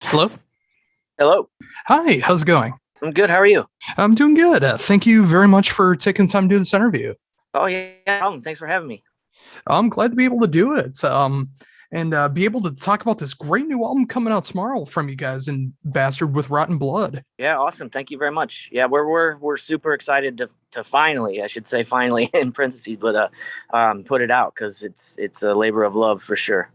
Hello. Hello. Hi, how's it going? I'm good. How are you? I'm doing good. Thank you very much for taking time to do this interview. Oh yeah, no problem. Thanks for having me. I'm glad to be able to do it. And be able to talk about this great new album coming out tomorrow from you guys in Bastard with Rotten Blood. Yeah, awesome. Thank you very much. Yeah, we're super excited to finally, I should say finally in parentheses, but put it out because it's a labor of love for sure.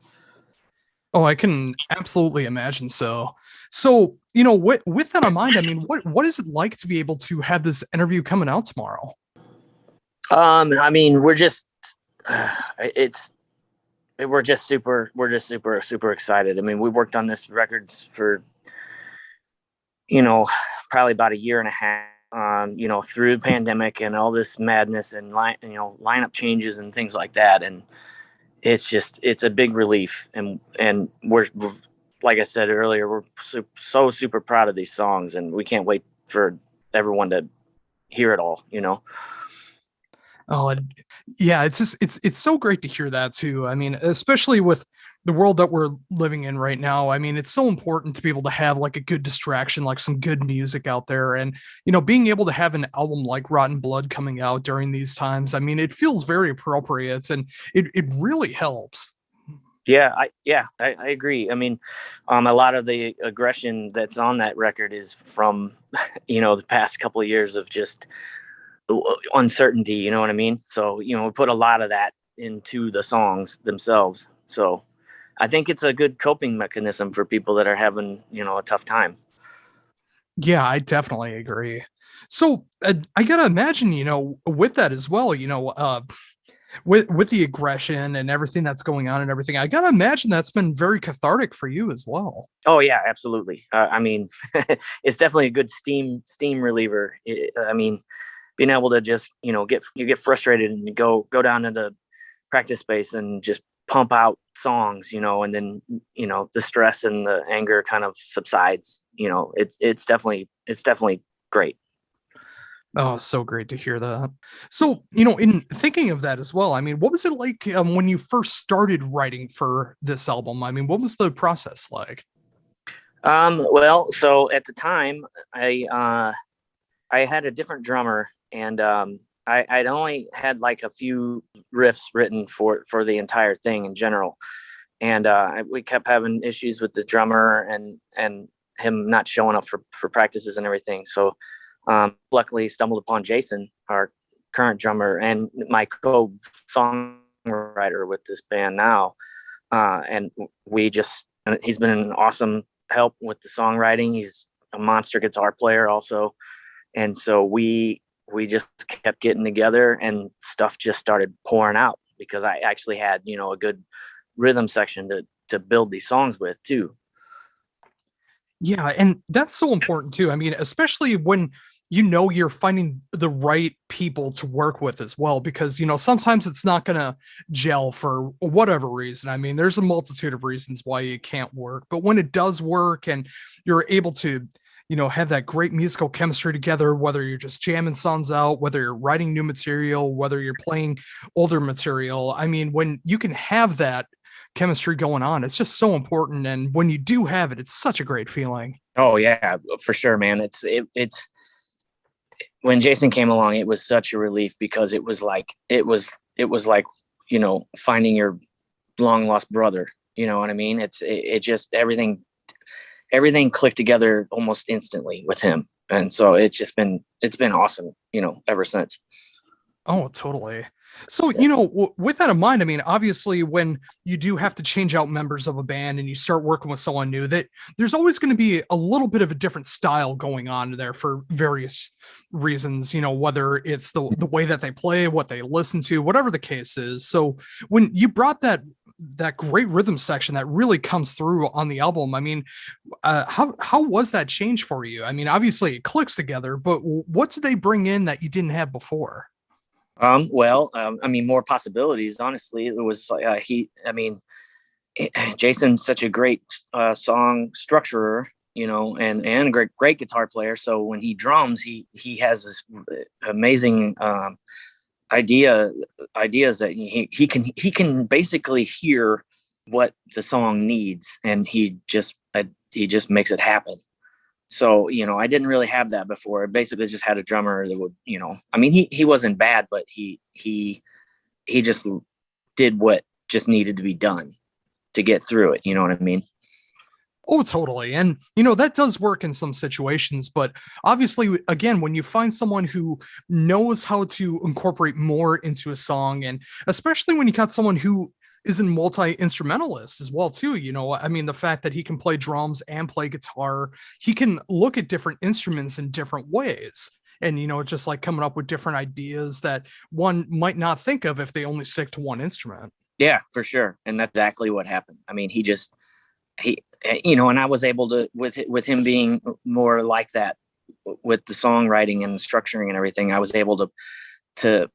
Oh, I can absolutely imagine so. So, with that in mind, I mean, what is it like to be able to have this interview coming out tomorrow? I mean, it's we're just super excited. I mean, we worked on this records for you know probably about a year and a half. Through the pandemic and all this madness and lineup changes and things like that, and it's a big relief, and we're like I said earlier, we're so super proud of these songs, and we can't wait for everyone to hear it all. Oh, yeah, it's so great to hear that too. I mean, especially with the world that we're living in right now. I mean, it's so important to be able to have like a good distraction, like some good music out there, and being able to have an album like Rotten Blood coming out during these times. I mean, it feels very appropriate, and it really helps. Yeah, I agree. I mean, a lot of the aggression that's on that record is from the past couple of years of just uncertainty. You know what I mean? So we put a lot of that into the songs themselves. So I think it's a good coping mechanism for people that are having a tough time. Yeah, I definitely agree. So I gotta imagine, with that as well, with the aggression and everything that's going on and everything, I gotta imagine that's been very cathartic for you as well. Oh yeah, absolutely. I mean, it's definitely a good steam reliever. I mean, being able to just get frustrated and go down to the practice space and just pump out songs, and then the stress and the anger kind of subsides. It's definitely great. Oh, so great to hear that. So, in thinking of that as well, I mean, what was it like when you first started writing for this album? I mean, what was the process like? Well, so at the time, I had a different drummer, and I'd only had like a few riffs written for the entire thing in general, and we kept having issues with the drummer and him not showing up for practices and everything. So luckily stumbled upon Jason, our current drummer and my co-songwriter with this band now, and we just he's been an awesome help with the songwriting. He's a monster guitar player also, and so we just kept getting together and stuff just started pouring out because I actually had a good rhythm section to build these songs with too. Yeah, and that's so important too. I mean, especially when you're finding the right people to work with as well, because sometimes it's not gonna gel for whatever reason. I mean, there's a multitude of reasons why it can't work, but when it does work and you're able to, have that great musical chemistry together, whether you're just jamming songs out, whether you're writing new material, whether you're playing older material. I mean, when you can have that chemistry going on, it's just so important. And when you do have it, it's such a great feeling. Oh yeah, for sure, man. It's when Jason came along, it was such a relief because it was like finding your long lost brother. You know what I mean? It just everything clicked together almost instantly with him, and so it's been awesome. Ever since. Oh, totally. So, with that in mind, I mean, obviously, when you do have to change out members of a band and you start working with someone new, that there's always going to be a little bit of a different style going on there for various reasons, whether it's the way that they play, what they listen to, whatever the case is. So, when you brought that great rhythm section that really comes through on the album, I mean, how was that change for you? I mean, obviously it clicks together, but what did they bring in that you didn't have before? Well, I mean, more possibilities. Honestly, it was I mean, Jason's such a great song structurer, and a great guitar player. So when he drums, he has this amazing idea ideas that he can basically hear what the song needs, and he just just makes it happen. So, I didn't really have that before. I basically just had a drummer that would, I mean, he wasn't bad, but he just did what just needed to be done to get through it. You know what I mean? Oh, totally. And, that does work in some situations. But obviously, again, when you find someone who knows how to incorporate more into a song, and especially when you got someone who is a multi-instrumentalist as well too, I mean, the fact that he can play drums and play guitar, he can look at different instruments in different ways, and just like coming up with different ideas that one might not think of if they only stick to one instrument. Yeah, for sure. And that's exactly what happened. I mean, he and I was able to, with him being more like that with the songwriting and structuring and everything, I was able to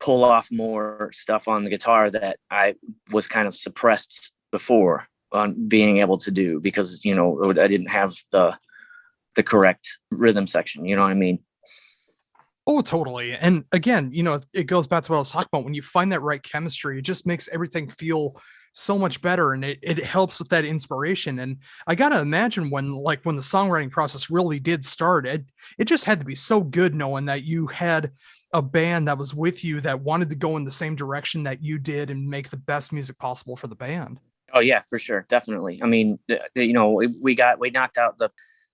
pull off more stuff on the guitar that I was kind of suppressed before on being able to do, because I didn't have the correct rhythm section. You know what I mean? Oh, totally. And again, it goes back to what I was talking about. When you find that right chemistry, it just makes everything feel so much better, and it helps with that inspiration. And I gotta imagine when the songwriting process really did start, it just had to be so good knowing that you had a band that was with you that wanted to go in the same direction that you did and make the best music possible for the band. Oh yeah, for sure, definitely. I mean, we knocked out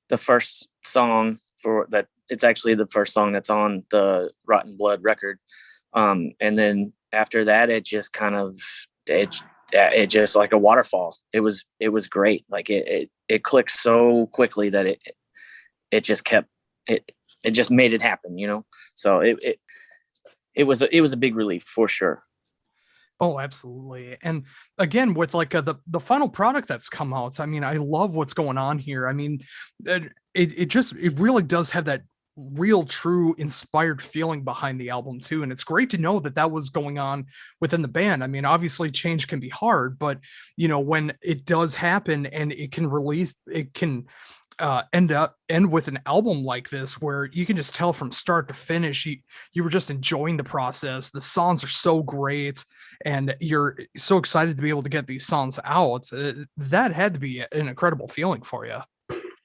the first song for that. It's actually the first song that's on the Rotten Blood record. And then after that, it just kind of it just like a waterfall. It was great. Like it clicked so quickly that it just kept it just made it happen. So it was a big relief for sure. Oh, absolutely. And again, with the final product that's come out, I mean, I love what's going on here. I mean, it really does have that real, true, inspired feeling behind the album too. And it's great to know that that was going on within the band. I mean, obviously, change can be hard, but when it does happen and it can end with an album like this where you can just tell from start to finish you were just enjoying the process. The songs are so great, and you're so excited to be able to get these songs out. That had to be an incredible feeling for you.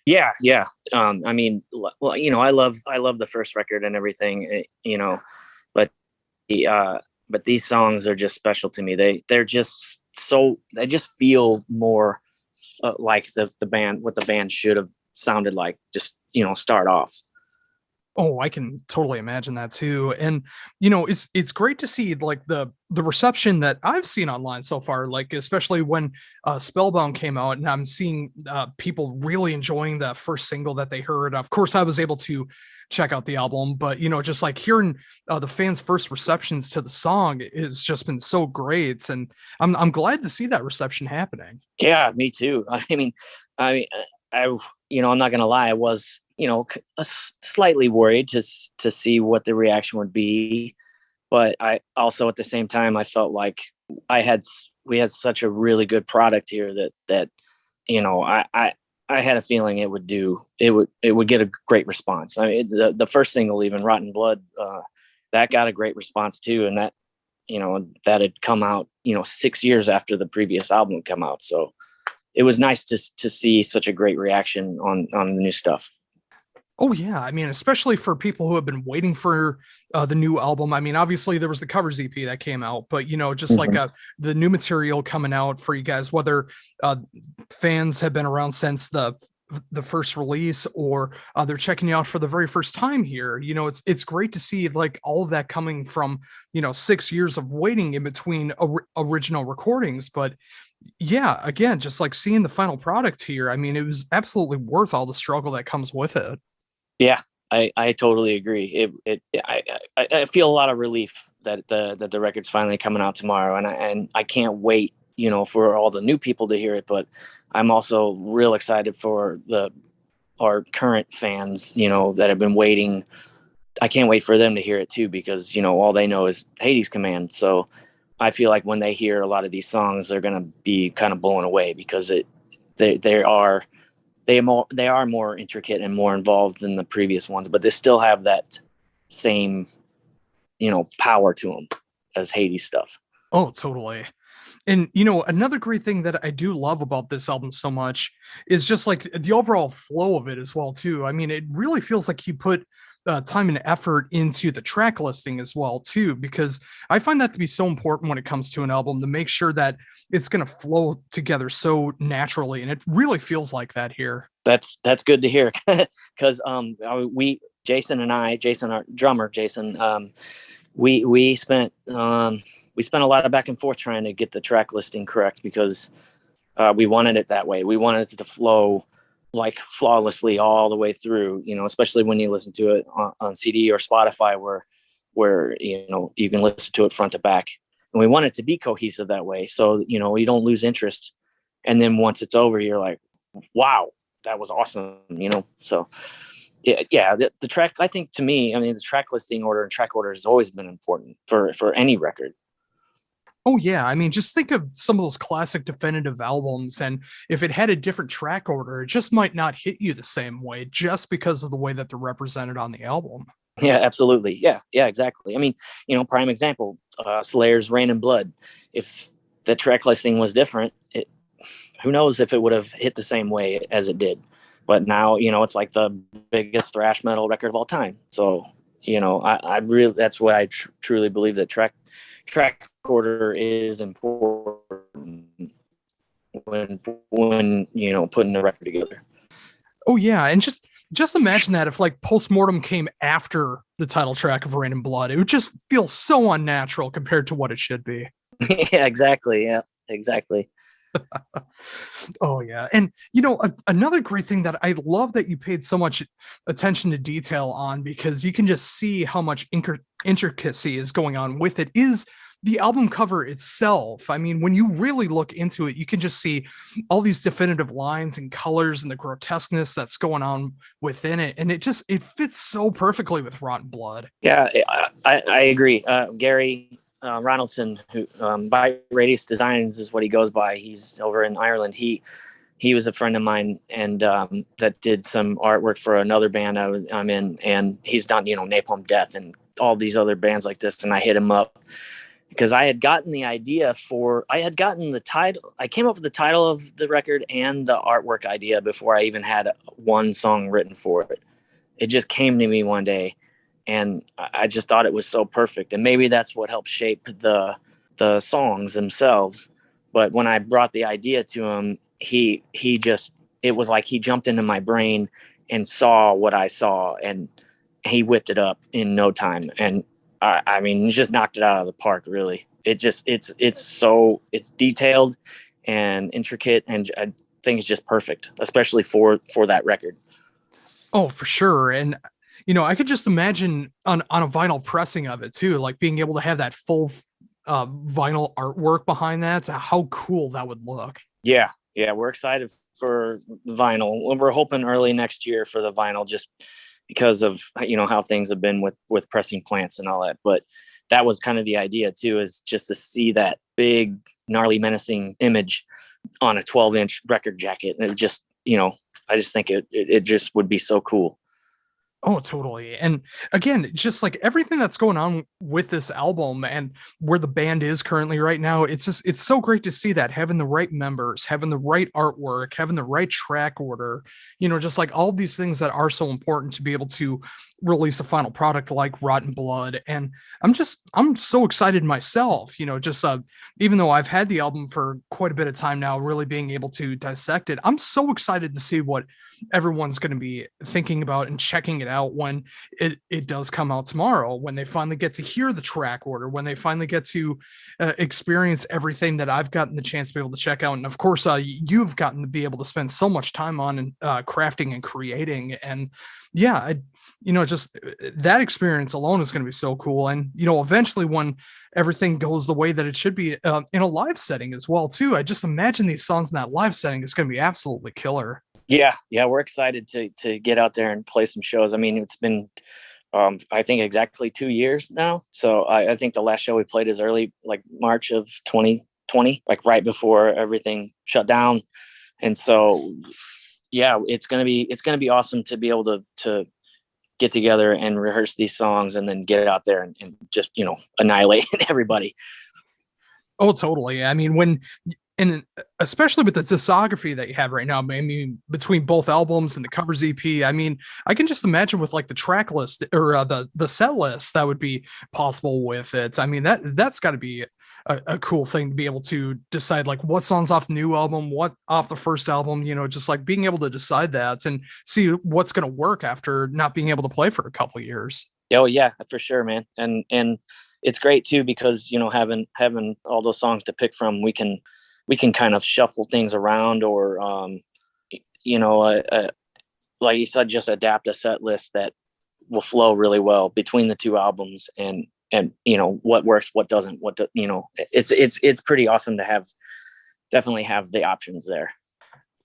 Yeah, yeah. I mean, well, I love the first record and everything, but the but these songs are just special to me. They just feel more like the band, what the band should have sounded like, just start off. Oh, I can totally imagine that too. And it's great to see like the reception that I've seen online so far, like especially when Spellbound came out, and I'm seeing people really enjoying the first single that they heard. Of course, I was able to check out the album, but just like hearing the fans' first receptions to the song has just been so great, and I'm glad to see that reception happening. Yeah, me too. I I'm not gonna lie, I was slightly worried to see what the reaction would be, but I also at the same time I felt like I had we had such a really good product here that I had a feeling it would get a great response. I mean, the first single, even Rotten Blood, that got a great response too, and that had come out 6 years after the previous album come out, so it was nice to see such a great reaction on the new stuff. Oh yeah, I mean, especially for people who have been waiting for the new album. I mean, obviously there was the covers EP that came out, but just like Mhm. the new material coming out for you guys, whether fans have been around since the first release, or they're checking you out for the very first time here. It's great to see like all of that coming from 6 years of waiting in between original recordings. But yeah, again, just like seeing the final product here, I mean, it was absolutely worth all the struggle that comes with it. Yeah, I totally agree. I feel a lot of relief that the record's finally coming out tomorrow, and I can't wait, for all the new people to hear it. But I'm also real excited for our current fans, that have been waiting. I can't wait for them to hear it too, because all they know is Hades Command. So I feel like when they hear a lot of these songs, they're gonna be kind of blown away, because they are they are more intricate and more involved than the previous ones, but they still have that same power to them as Hades stuff. Oh, totally. And another great thing that I do love about this album so much is just like the overall flow of it as well too. I mean, it really feels like you put time and effort into the track listing as well too, because I find that to be so important when it comes to an album to make sure that it's going to flow together so naturally, and it really feels like that here. That's good to hear because we Jason, our drummer, we spent a lot of back and forth trying to get the track listing correct because we wanted it that way. We wanted it to flow like flawlessly all the way through, especially when you listen to it on CD or Spotify where you can listen to it front to back. And we want it to be cohesive that way. So, you don't lose interest. And then once it's over, you're like, wow, that was awesome, So yeah, the track, I think to me, I mean, the track listing order and track order has always been important for any record. Oh yeah, I mean, just think of some of those classic definitive albums, and if it had a different track order, it just might not hit you the same way, just because of the way that they're represented on the album. Yeah, absolutely. Yeah, exactly. I mean, prime example, Slayer's Rain and Blood. If the track listing was different, who knows if it would have hit the same way as it did. But now, it's like the biggest thrash metal record of all time. So, I really, that's what I truly believe, that track order is important when putting the record together. Oh yeah, and just imagine that if like Postmortem came after the title track of Rain and Blood, it would just feel so unnatural compared to what it should be. Yeah, exactly. Yeah, exactly. Oh yeah, and another great thing that I love that you paid so much attention to detail on, because you can just see how much intricacy is going on with it, is the album cover itself. I mean, when you really look into it, you can just see all these definitive lines and colors and the grotesqueness that's going on within it, and it fits so perfectly with Rotten Blood. Yeah, I agree. Gary Ronaldson, who by Radius Designs is what he goes by. He's over in Ireland. He was a friend of mine, and that did some artwork for another band I'm in, and he's done Napalm Death and all these other bands like this. And I hit him up because I had gotten the title. I came up with the title of the record and the artwork idea before I even had one song written for it. It just came to me one day, and I just thought it was so perfect. And maybe that's what helped shape the songs themselves. But when I brought the idea to him, he just, it was like he jumped into my brain and saw what I saw, and he whipped it up in no time. And I mean, he just knocked it out of the park, really. It's detailed and intricate, and I think it's just perfect, especially for that record. Oh, for sure. And I could just imagine on a vinyl pressing of it too, like being able to have that full vinyl artwork behind that. How cool that would look. Yeah, we're excited for vinyl. We're hoping early next year for the vinyl, just because of how things have been with pressing plants and all that. But that was kind of the idea too, is just to see that big, gnarly, menacing image on a 12-inch record jacket. And it just, I just think it just would be so cool. Oh, totally. And again, just like everything that's going on with this album and where the band is currently right now, it's so great to see that, having the right members, having the right artwork, having the right track order, just like all these things that are so important to be able to release a final product like Rotten Blood. And I'm so excited myself, just even though I've had the album for quite a bit of time now, really being able to dissect it. I'm so excited to see what everyone's going to be thinking about and checking it out when it does come out tomorrow, when they finally get to hear the track order, when they finally get to experience everything that I've gotten the chance to be able to check out. And of course, you've gotten to be able to spend so much time on crafting and creating. And yeah, just that experience alone is going to be so cool. And eventually, when everything goes the way that it should be, in a live setting as well too, I just imagine these songs in that live setting is going to be absolutely killer. Yeah, we're excited to get out there and play some shows. I mean, it's been I think exactly 2 years now. So I think the last show we played is early, like March of 2020, like right before everything shut down. And so yeah, it's gonna be awesome to be able to get together and rehearse these songs and then get out there and just annihilate everybody. Oh, totally. I mean, and especially with the discography that you have right now, I mean, between both albums and the covers EP, I mean, I can just imagine with like the track list or the set list that would be possible with it. I mean, that's got to be a cool thing to be able to decide like what songs off the new album, what off the first album, just like being able to decide that and see what's going to work after not being able to play for a couple years. Oh yeah, for sure, man. And it's great too because having all those songs to pick from, we can kind of shuffle things around or you know like you said, just adapt a set list that will flow really well between the two albums and what works, what doesn't, it's pretty awesome to definitely have the options there.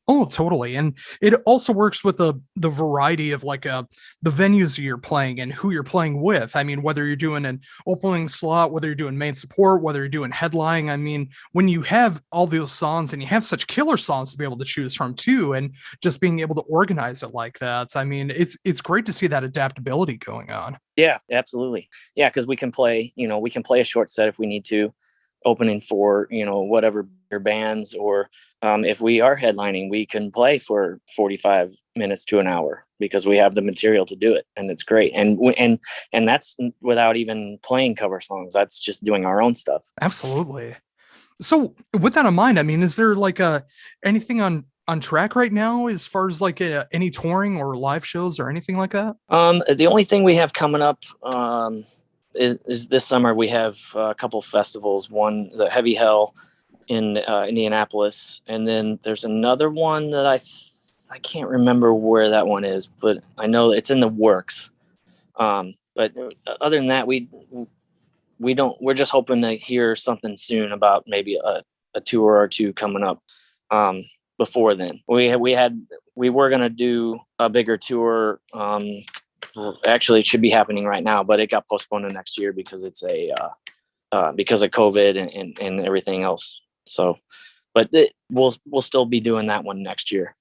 Oh, totally. And it also works with the variety of like the venues you're playing and who you're playing with. I mean, whether you're doing an opening slot, whether you're doing main support, whether you're doing headlining. I mean, when you have all those songs and you have such killer songs to be able to choose from too, and just being able to organize it like that. I mean, it's great to see that adaptability going on. Yeah, absolutely. Yeah, because we can play a short set if we need to, opening for whatever bands, or if we are headlining, we can play for 45 minutes to an hour because we have the material to do it, and it's great. And that's without even playing cover songs. That's just doing our own stuff. Absolutely. So with that in mind, I mean, is there like anything on track right now as far as like any touring or live shows or anything like that? The only thing we have coming up is this summer we have a couple festivals. One, the Heavy Hell in Indianapolis, and then there's another one that I can't remember where that one is, but I know it's in the works. But other than that, we're just hoping to hear something soon about maybe a tour or two coming up. Before then, we were gonna do a bigger tour. Actually, it should be happening right now, but it got postponed to next year because it's because of COVID and everything else. So, but we'll still be doing that one next year.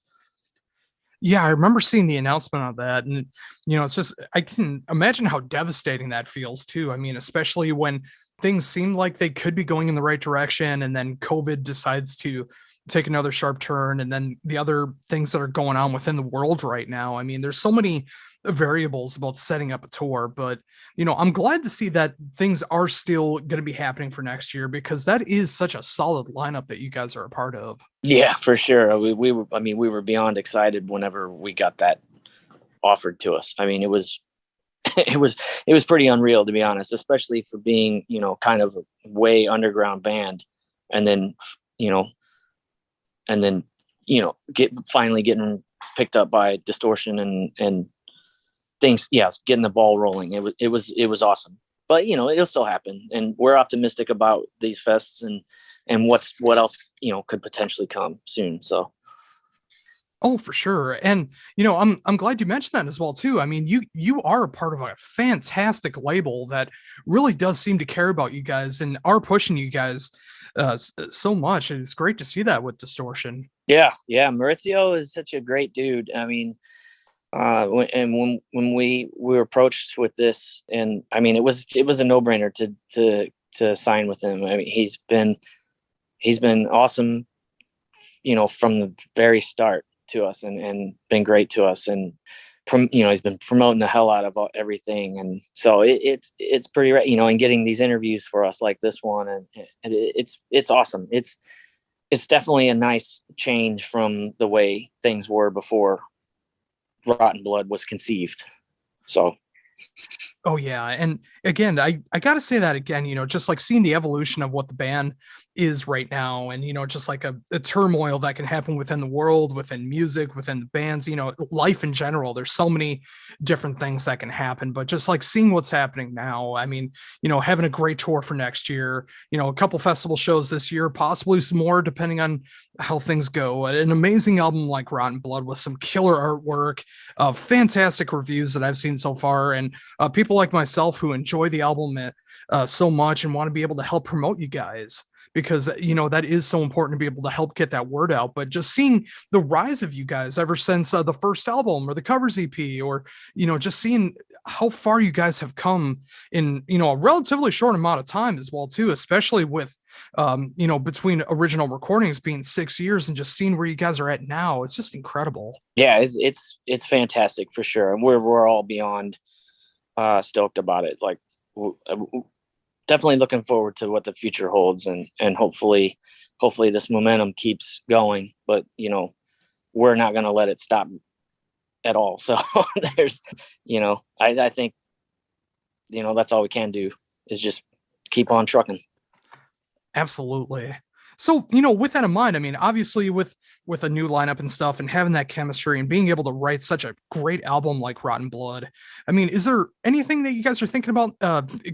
Yeah, I remember seeing the announcement of that. And, it's just, I can imagine how devastating that feels too. I mean, especially when things seem like they could be going in the right direction and then COVID decides to take another sharp turn. And then the other things that are going on within the world right now. I mean, there's so many variables about setting up a tour, but, I'm glad to see that things are still going to be happening for next year because that is such a solid lineup that you guys are a part of. Yeah, for sure. We were beyond excited whenever we got that offered to us. I mean, it was it was pretty unreal, to be honest, especially for being, kind of a way underground band. And then, and then, finally getting picked up by Distortion and things. Yes. Getting the ball rolling. It was awesome, but it'll still happen. And we're optimistic about these fests and what else, could potentially come soon. So. Oh, for sure. And I'm glad you mentioned that as well too. I mean, you are a part of a fantastic label that really does seem to care about you guys and are pushing you guys so much. It's great to see that with Distortion. Yeah, Maurizio is such a great dude. I mean, when we were approached with this, and I mean, it was a no-brainer to sign with him. I mean, he's been awesome, from the very start to us and been great to us, and he's been promoting the hell out of everything, and so it's pretty, and getting these interviews for us like this one, and it's awesome. It's definitely a nice change from the way things were before Rotten Blood was conceived. So. Oh yeah, and again, I gotta say that again, just like seeing the evolution of what the band is right now, and just like a turmoil that can happen within the world, within music, within the bands, life in general. There's so many different things that can happen, but just like seeing what's happening now, I mean, having a great tour for next year, a couple festival shows this year, possibly some more depending on how things go. An amazing album like Rotten Blood with some killer artwork, fantastic reviews that I've seen so far, and people like myself who enjoy the album so much and want to be able to help promote you guys. because that is so important to be able to help get that word out. But just seeing the rise of you guys ever since the first album or the covers EP, or just seeing how far you guys have come in a relatively short amount of time as well too, especially with between original recordings being 6 years and just seeing where you guys are at now. It's just incredible. Yeah, it's fantastic for sure, and we're all beyond stoked about it. Like, definitely looking forward to what the future holds, and hopefully this momentum keeps going. But we're not going to let it stop at all. So there's, I think, that's all we can do is just keep on trucking. Absolutely. So, with that in mind, I mean, obviously with a new lineup and stuff and having that chemistry and being able to write such a great album like Rotten Blood, I mean, is there anything that you guys are thinking about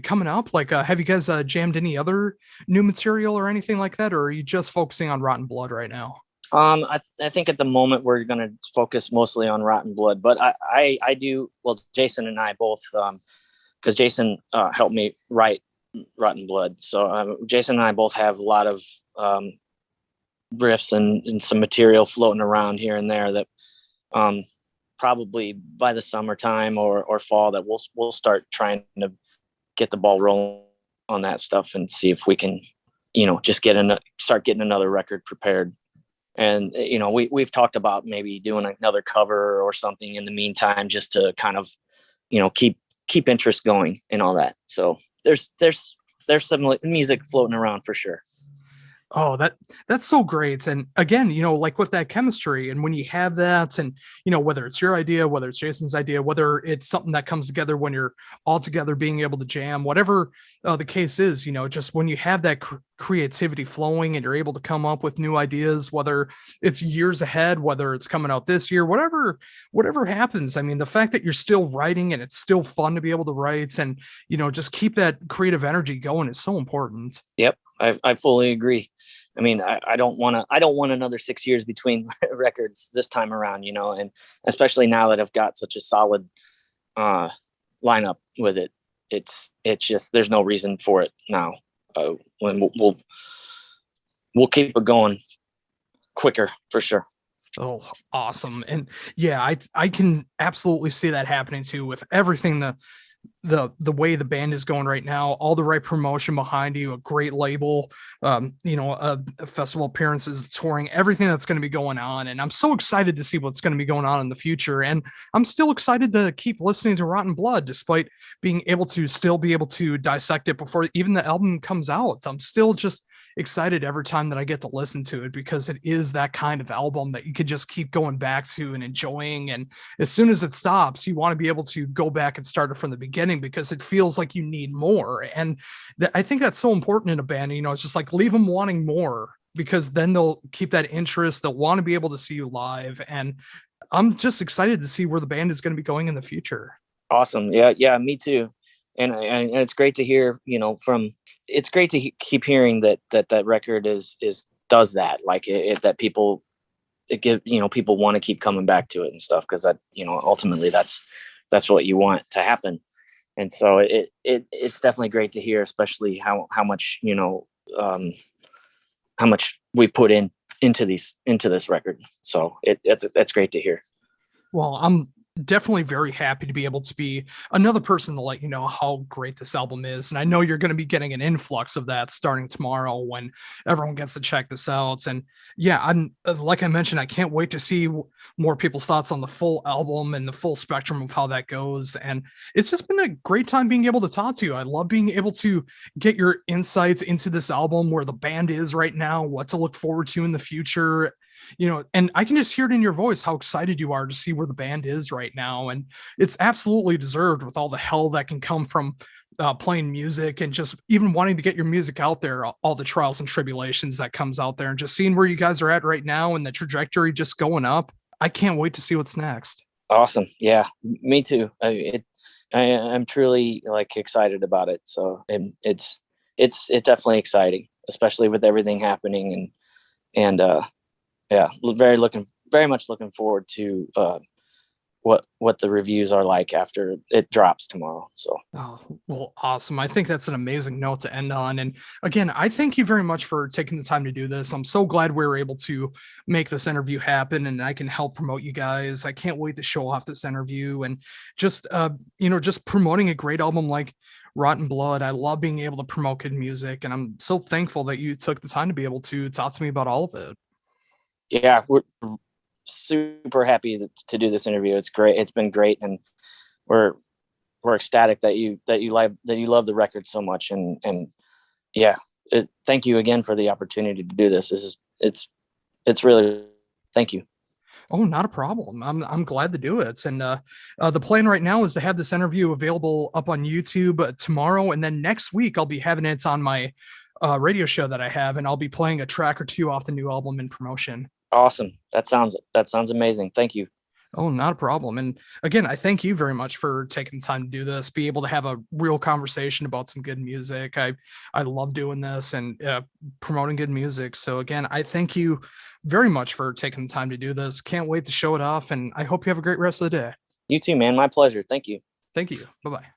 coming up? Like, have you guys jammed any other new material or anything like that? Or are you just focusing on Rotten Blood right now? I think at the moment we're going to focus mostly on Rotten Blood, but I do, well, Jason and I both, because Jason helped me write Rotten Blood. So Jason and I both have a lot of riffs and some material floating around here and there that probably by the summertime or fall that we'll start trying to get the ball rolling on that stuff and see if we can, just start getting another record prepared. And, we've talked about maybe doing another cover or something in the meantime, just to kind of, keep interest going and all that. So there's some music floating around for sure. Oh, that's so great. And again, like with that chemistry, and when you have that, and whether it's your idea, whether it's Jason's idea, whether it's something that comes together when you're all together being able to jam, whatever the case is, just when you have that creativity flowing and you're able to come up with new ideas, whether it's years ahead, whether it's coming out this year, whatever happens. I mean, the fact that you're still writing and it's still fun to be able to write and just keep that creative energy going is so important. Yep, I fully agree. I mean, I don't want another 6 years between records this time around, and especially now that I've got such a solid lineup with it. It's just, there's no reason for it now. When we'll keep it going quicker for sure. Oh, awesome. And yeah, I can absolutely see that happening too, with everything the way the band is going right now, all the right promotion behind you, a great label, a festival appearances, touring, everything that's going to be going on. And I'm so excited to see what's going to be going on in the future. And I'm still excited to keep listening to Rotten Blood, despite being able to still be able to dissect it before even the album comes out. I'm still just excited every time that I get to listen to it, because it is that kind of album that you could just keep going back to and enjoying. And as soon as it stops, you want to be able to go back and start it from the beginning, because it feels like you need more. And I think that's so important in a band. It's just like, leave them wanting more, because then they'll keep that interest. They'll want to be able to see you live. And I'm just excited to see where the band is going to be going in the future. Awesome. Yeah, me too. And it's great to hear, it's great to keep hearing that record does that, like that people want to keep coming back to it and stuff, because that, ultimately that's what you want to happen. And so it's definitely great to hear, especially how much how much we put into this record. So it's great to hear. Well, I'm definitely very happy to be able to be another person to let you know how great this album is. And I know you're going to be getting an influx of that starting tomorrow when everyone gets to check this out. And yeah, I'm, like I mentioned, I can't wait to see more people's thoughts on the full album and the full spectrum of how that goes. And it's just been a great time being able to talk to you. I love being able to get your insights into this album, where the band is right now, what to look forward to in the future. And I can just hear it in your voice how excited you are to see where the band is right now. And it's absolutely deserved, with all the hell that can come from playing music and just even wanting to get your music out there, all the trials and tribulations that comes out there, and just seeing where you guys are at right now and the trajectory just going up. I can't wait to see what's next. Awesome. Yeah, me too. I'm truly excited about it. So it's definitely exciting, especially with everything happening and yeah, very much looking forward to what the reviews are like after it drops tomorrow. So Oh, well, awesome. I think that's an amazing note to end on. And again, I thank you very much for taking the time to do this. I'm so glad we were able to make this interview happen and I can help promote you guys. I can't wait to show off this interview and just, just promoting a great album like Rotten Blood. I love being able to promote good music. And I'm so thankful that you took the time to be able to talk to me about all of it. yeah, we're super happy to do this interview. It's great. It's been great. And we're, we're ecstatic that you love the record so much. And yeah, thank you again for the opportunity to do this. It's really, thank you. Oh, not a problem. I'm glad to do it. And the plan right now is to have this interview available up on YouTube tomorrow, and then next week I'll be having it on my radio show that I have, and I'll be playing a track or two off the new album in promotion. Awesome. That sounds amazing. Thank you. Oh, not a problem. And again, I thank you very much for taking the time to do this, be able to have a real conversation about some good music. I love doing this and promoting good music. So again, I thank you very much for taking the time to do this. Can't wait to show it off. And I hope you have a great rest of the day. You too, man. My pleasure. Thank you. Thank you. Bye-bye.